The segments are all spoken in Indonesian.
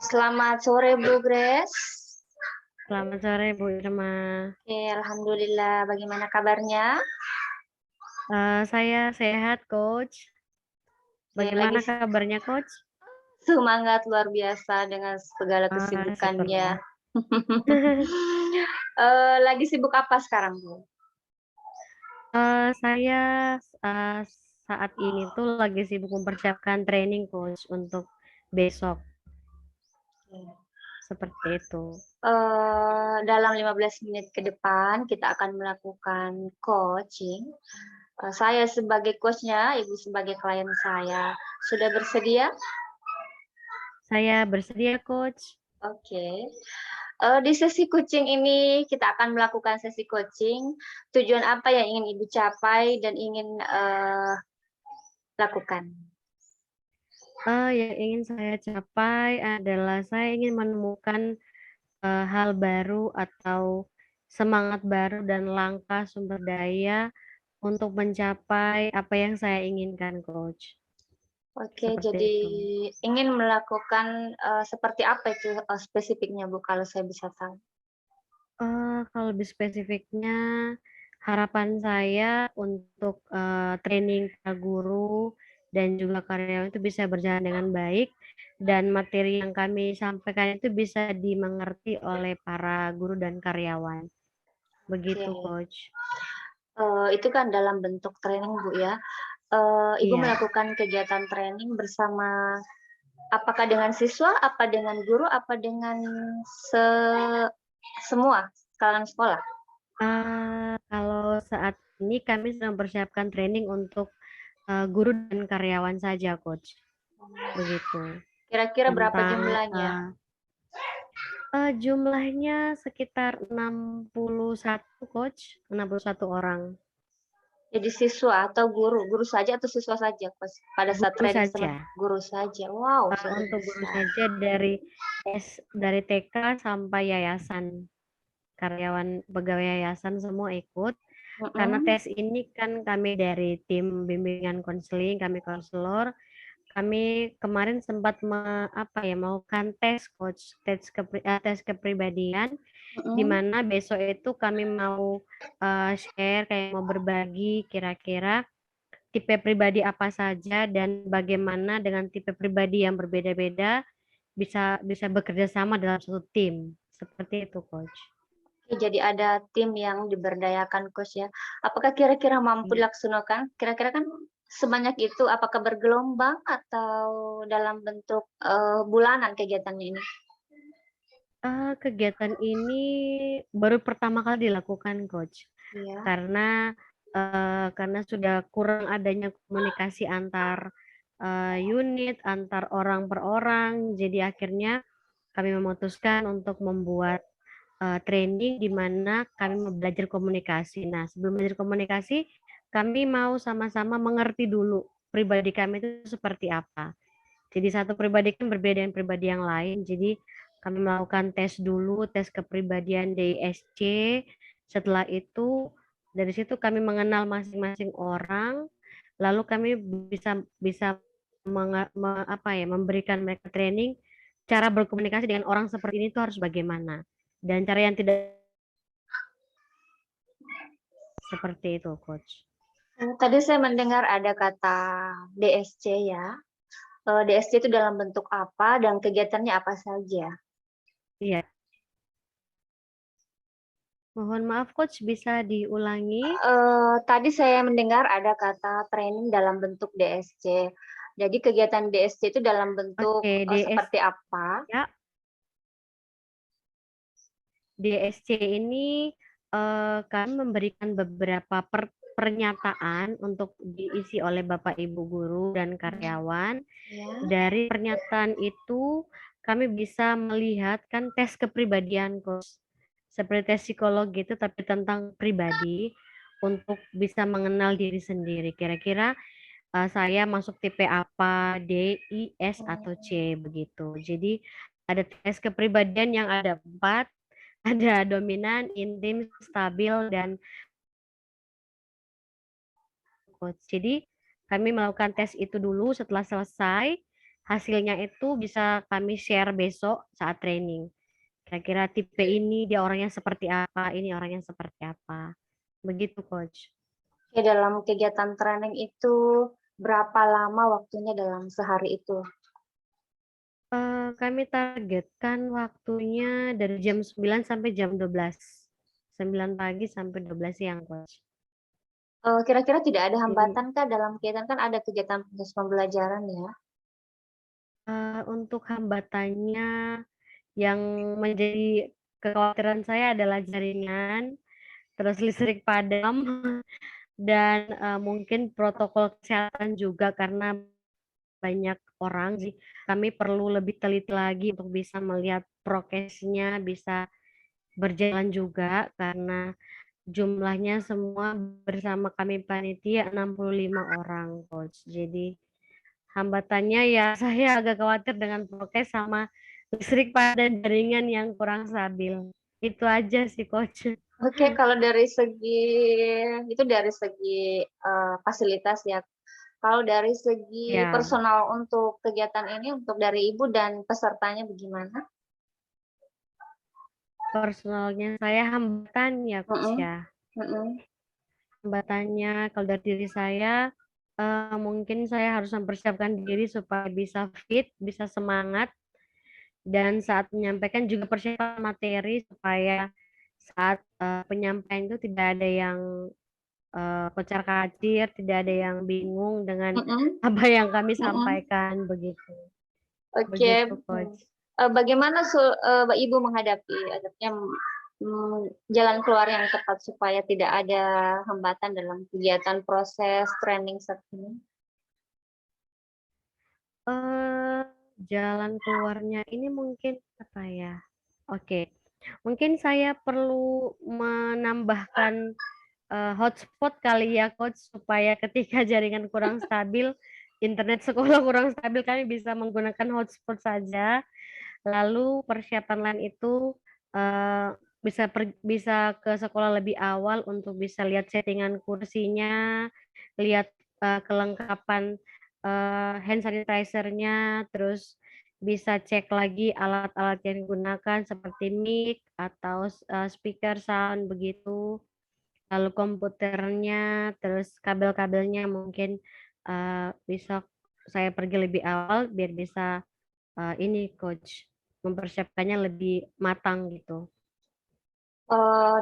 Selamat sore Bu Grace. Selamat sore Bu Irma. Oke, alhamdulillah. Bagaimana kabarnya? Saya sehat, Coach. Bagaimana kabarnya, Coach? Semangat luar biasa dengan segala kesibukannya. Lagi sibuk apa sekarang, Bu? Saya saat ini tuh lagi sibuk mempersiapkan training, Coach, untuk besok. Seperti itu. Dalam 15 menit ke depan kita akan melakukan coaching. Saya sebagai coachnya, Ibu sebagai klien saya. Sudah bersedia? Saya bersedia, Coach. Oke. Di sesi coaching ini kita akan melakukan sesi coaching. Tujuan apa yang ingin Ibu capai dan ingin lakukan? Yang ingin saya capai adalah saya ingin menemukan hal baru atau semangat baru dan langkah sumber daya untuk mencapai apa yang saya inginkan, Coach. Oke, Seperti jadi itu. ingin melakukan seperti apa itu spesifiknya, Bu, kalau saya bisa tahu? Kalau lebih spesifiknya, harapan saya untuk training para guru dan juga karyawan itu bisa berjalan dengan baik dan materi yang kami sampaikan itu bisa dimengerti oleh para guru dan karyawan. Begitu, Coach. Itu kan dalam bentuk training, Bu, ya. Ibu Iya. melakukan kegiatan training bersama apakah dengan siswa, apa dengan guru, apa dengan semua kalangan sekolah? Kalau saat ini kami sedang mempersiapkan training untuk guru dan karyawan saja, Coach. Begitu. Kira-kira berapa Tentang jumlahnya? Jumlahnya sekitar 61, Coach, 61 orang. Jadi siswa atau guru? Guru saja atau siswa saja, Coach? Pada saat Guru training saja. guru saja. Wow, Untuk guru besar. saja dari TK sampai yayasan. Karyawan pegawai yayasan semua ikut. Karena tes ini kan kami dari tim bimbingan konseling, kami konselor, kami kemarin sempat melakukan tes, Coach, tes kepribadian, di mana besok itu kami mau share, kayak mau berbagi kira-kira tipe pribadi apa saja dan bagaimana dengan tipe pribadi yang berbeda-beda bisa bisa bekerja sama dalam satu tim. Seperti itu, Coach. Jadi ada tim yang diberdayakan, Coach, ya. Apakah kira-kira mampu dilaksanakan? Kira-kira kan sebanyak itu, apakah bergelombang atau dalam bentuk bulanan kegiatannya ini? Kegiatan ini baru pertama kali dilakukan, Coach. Iya. Karena sudah kurang adanya komunikasi antar unit, antar orang per orang. Jadi akhirnya kami memutuskan untuk membuat training di mana kami mau belajar komunikasi. Nah, sebelum belajar komunikasi, kami mau sama-sama mengerti dulu pribadi kami itu seperti apa. Jadi satu pribadi kan berbeda dengan pribadi yang lain. Jadi kami melakukan tes dulu, tes kepribadian DISC. Setelah itu dari situ kami mengenal masing-masing orang, lalu kami bisa bisa memberikan mereka training cara berkomunikasi dengan orang seperti ini tuh harus bagaimana. Dan cara yang tidak seperti itu, Coach. Tadi saya mendengar ada kata DSC, ya. DSC itu dalam bentuk apa dan kegiatannya apa saja? Iya. Mohon maaf, Coach, bisa diulangi? Tadi saya mendengar ada kata training dalam bentuk DSC. Jadi kegiatan DSC itu dalam bentuk Oke, seperti apa? ya. DSC ini kami memberikan beberapa pernyataan untuk diisi oleh Bapak Ibu guru dan karyawan. Ya. Dari pernyataan itu kami bisa melihat kan tes kepribadian, Coach. Seperti tes psikologi itu tapi tentang pribadi untuk bisa mengenal diri sendiri. Kira-kira saya masuk tipe apa, D, I, S, atau C begitu. Jadi ada tes kepribadian yang ada 4, ada dominan, intim, stabil, dan Coach. Jadi kami melakukan tes itu dulu, setelah selesai hasilnya itu bisa kami share besok saat training. Kira-kira tipe ini dia orangnya seperti apa, ini orangnya seperti apa. Begitu, Coach. Ya, dalam kegiatan training itu berapa lama waktunya dalam sehari itu? Kami targetkan waktunya dari jam 9 sampai jam 12. 9 pagi sampai 12 siang, Coach. Kira-kira tidak ada Jadi, hambatan kah dalam kegiatan, kan ada kegiatan proses pembelajaran ya? untuk hambatannya yang menjadi kekhawatiran saya adalah jaringan, terus listrik padam, dan mungkin protokol kesehatan juga karena banyak orang. Jadi kami perlu lebih teliti lagi untuk bisa melihat prokesnya bisa berjalan juga karena jumlahnya semua bersama kami panitia 65 orang, Coach. Jadi hambatannya ya saya agak khawatir dengan prokes sama listrik padam jaringan yang kurang stabil. Itu aja sih, Coach. Oke, kalau dari segi itu dari segi, fasilitas ya. Kalau dari segi Ya, personal untuk kegiatan ini, untuk dari Ibu dan pesertanya bagaimana? personalnya saya hambatan ya, Coach Mhm, ya. mhm, Hambatannya kalau dari diri saya, mungkin saya harus mempersiapkan diri supaya bisa fit, bisa semangat, dan saat menyampaikan juga persiapan materi supaya saat, penyampaian itu tidak ada yang, kocar-kacir, tidak ada yang bingung dengan mhm, apa yang kami mhm. sampaikan, begitu. Oke, Begitu, Coach. bagaimana Ibu menghadapi adanya, jalan keluar yang tepat supaya tidak ada hambatan dalam kegiatan proses training saat ini? Eee, Jalan keluarnya ini mungkin apa ya, oke, mungkin saya perlu menambahkan, hotspot kali ya, Coach, supaya ketika jaringan kurang stabil, internet sekolah kurang stabil, kami bisa menggunakan hotspot saja. Lalu persiapan lain itu, bisa ke sekolah lebih awal untuk bisa lihat settingan kursinya, lihat, kelengkapan, hand sanitizer-nya, terus bisa cek lagi alat-alat yang digunakan seperti mic atau speaker sound begitu, lalu komputernya, terus kabel-kabelnya mungkin, bisa saya pergi lebih awal biar bisa ini Coach, mempersiapkannya lebih matang gitu.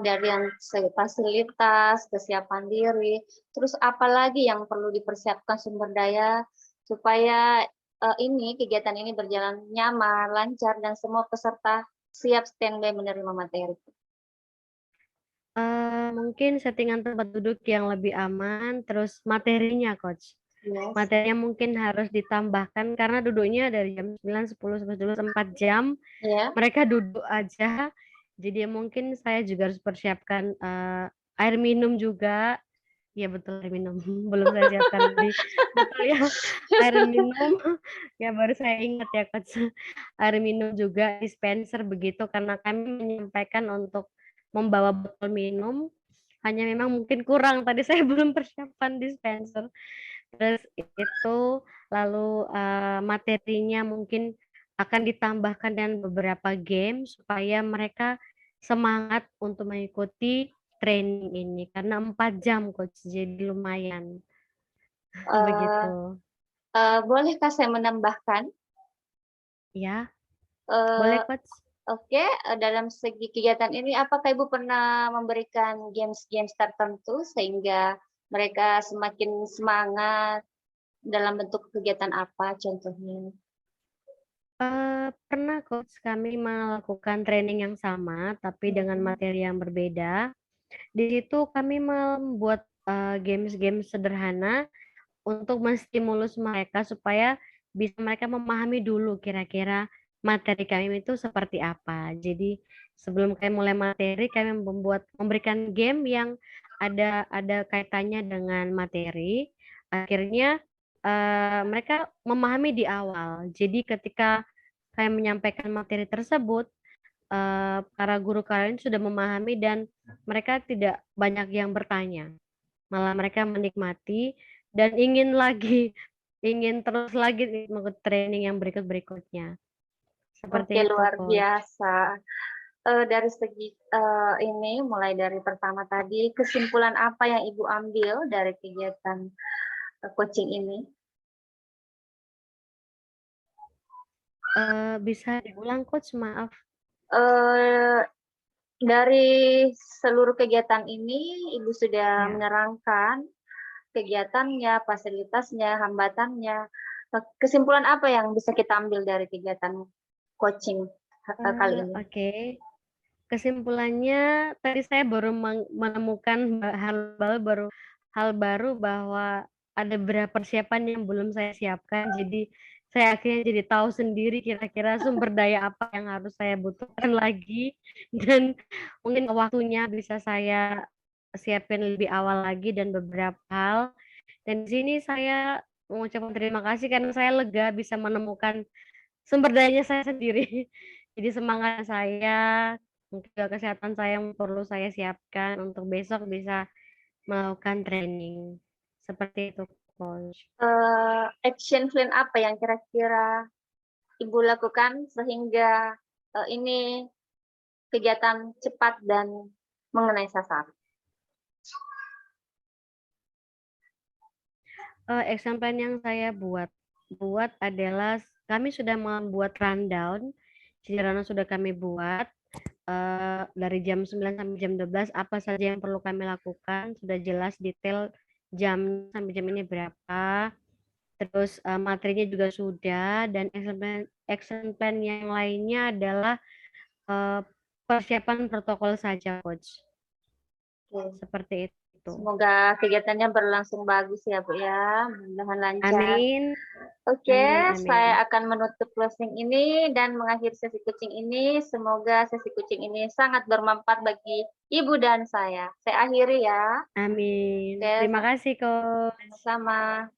Dari yang fasilitas, kesiapan diri, terus apalagi yang perlu dipersiapkan sumber daya supaya, ini kegiatan ini berjalan nyaman, lancar, dan semua peserta siap standby menerima materi? Mungkin settingan tempat duduk yang lebih aman, terus materinya Coach. Yes. Materinya mungkin harus ditambahkan karena duduknya dari jam 9, 10, 11, 12, 4 jam, Ya. mereka duduk aja. Jadi mungkin saya juga harus persiapkan, air minum juga. Iya betul, air minum, belum saya siapkan tadi. Betul ya, air minum, ya baru saya ingat ya Coach, air minum juga, dispenser begitu, karena kami menyampaikan untuk membawa botol minum, hanya memang mungkin kurang, tadi saya belum persiapan dispenser. Terus itu, lalu, materinya mungkin akan ditambahkan dengan beberapa game supaya mereka semangat untuk mengikuti training ini, karena 4 jam Coach, jadi lumayan, Eee begitu. Bolehkah saya menambahkan? Ya, boleh Eee, Coach. oke, dalam segi kegiatan ini apakah Ibu pernah memberikan games-games tertentu sehingga mereka semakin semangat, dalam bentuk kegiatan apa contohnya? Pernah Coach, kami melakukan training yang sama, tapi dengan Mhm, materi yang berbeda. Di situ kami membuat, games-games sederhana untuk menstimulus mereka supaya bisa mereka memahami dulu kira-kira materi kami itu seperti apa. Jadi sebelum kami mulai materi, kami memberikan game yang ada kaitannya dengan materi, akhirnya, mereka memahami di awal. Jadi ketika kami menyampaikan materi tersebut, para guru kalian sudah memahami dan mereka tidak banyak yang bertanya, malah mereka menikmati dan ingin lagi ingin terus lagi nih mengikut training yang berikut-berikutnya. Oke, Seperti itu, luar Coach. biasa. Dari segi, ini mulai dari pertama tadi, kesimpulan apa yang Ibu ambil dari kegiatan, coaching ini? Bisa diulang, Coach? Maaf. Eee, dari seluruh kegiatan ini, Ibu sudah Ya. menerangkan kegiatannya, fasilitasnya, hambatannya. Kesimpulan apa yang bisa kita ambil dari kegiatan coaching, kali ini? Oke. Kesimpulannya tadi saya baru menemukan hal baru bahwa ada beberapa persiapan yang belum saya siapkan, jadi saya akhirnya jadi tahu sendiri kira-kira sumber daya apa yang harus saya butuhkan lagi dan mungkin waktunya bisa saya siapin lebih awal lagi dan beberapa hal. Dan di sini saya mengucapkan terima kasih karena saya lega bisa menemukan sumber dayanya saya sendiri. Jadi semangat saya, mungkin juga kesehatan saya yang perlu saya siapkan untuk besok bisa melakukan training. Seperti itu, Coach. Action plan apa yang kira-kira Ibu lakukan sehingga, ini kegiatan cepat dan mengenai sasaran? Action plan yang saya buat adalah kami sudah membuat rundown, jadi rundown sudah kami buat, dari jam 9 sampai jam 12 apa saja yang perlu kami lakukan, sudah jelas detail jam sampai jam ini berapa. Terus, materinya juga sudah dan action plan yang lainnya adalah, eee, persiapan protokol saja, Coach. Oke. Seperti itu. Semoga kegiatannya berlangsung bagus ya, Bu, ya, mudah-mudahan lancar. Amin Oke, amin amin. saya akan menutup closing ini dan mengakhiri sesi coaching ini. Semoga sesi coaching ini sangat bermanfaat bagi Ibu dan saya. Saya akhiri ya. Amin. Oke, Terima kasih, Coach. sama-sama.